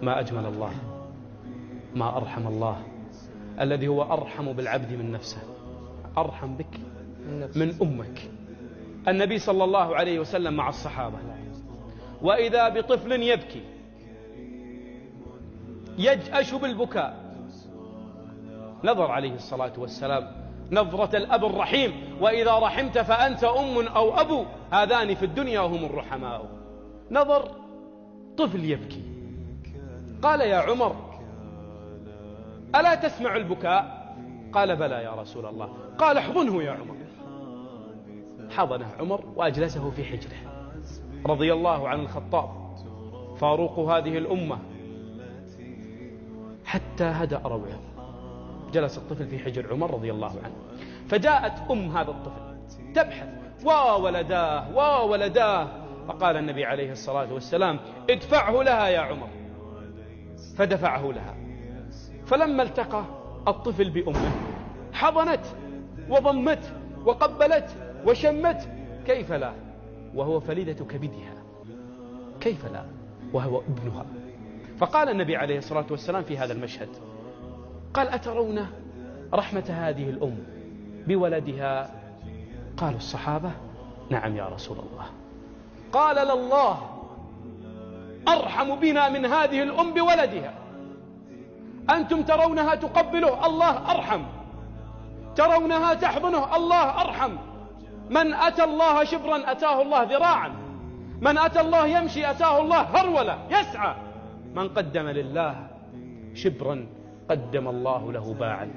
ما أجمل الله، ما أرحم الله الذي هو أرحم بالعبد من نفسه، أرحم بك من أمك. النبي صلى الله عليه وسلم مع الصحابة وإذا بطفل يبكي يجأش بالبكاء، نظر عليه الصلاة والسلام نظرة الأب الرحيم: وإذا رحمت فأنت أم أو أبو، هذان في الدنيا هم الرحماء. نظر طفل يبكي، قال: يا عمر ألا تسمع البكاء؟ قال: بلى يا رسول الله. قال: احضنه يا عمر. حضنه عمر وأجلسه في حجره رضي الله عن الخطاب فاروق هذه الأمة حتى هدأ روعه. جلس الطفل في حجر عمر رضي الله عنه، فجاءت هذا الطفل تبحث: وولداه. فقال النبي عليه الصلاة والسلام: ادفعه لها يا عمر. فدفعه لها، فلما التقى الطفل بأمه حضنته وضمته وقبلته وشمته، كيف لا وهو فليدة كبدها، كيف لا وهو ابنها. فقال النبي عليه الصلاة والسلام في هذا المشهد، قال: أترون رحمة هذه الأم بولدها؟ قالوا الصحابة: نعم يا رسول الله. قال: لله أرحم بنا من هذه الأم بولدها. أنتم ترونها تقبله، الله أرحم. ترونها تحضنه، الله أرحم. من أتى الله شبرا أتاه الله ذراعا، من أتى الله يمشي أتاه الله هرولة يسعى، من قدم لله شبرا قدم الله له باعا.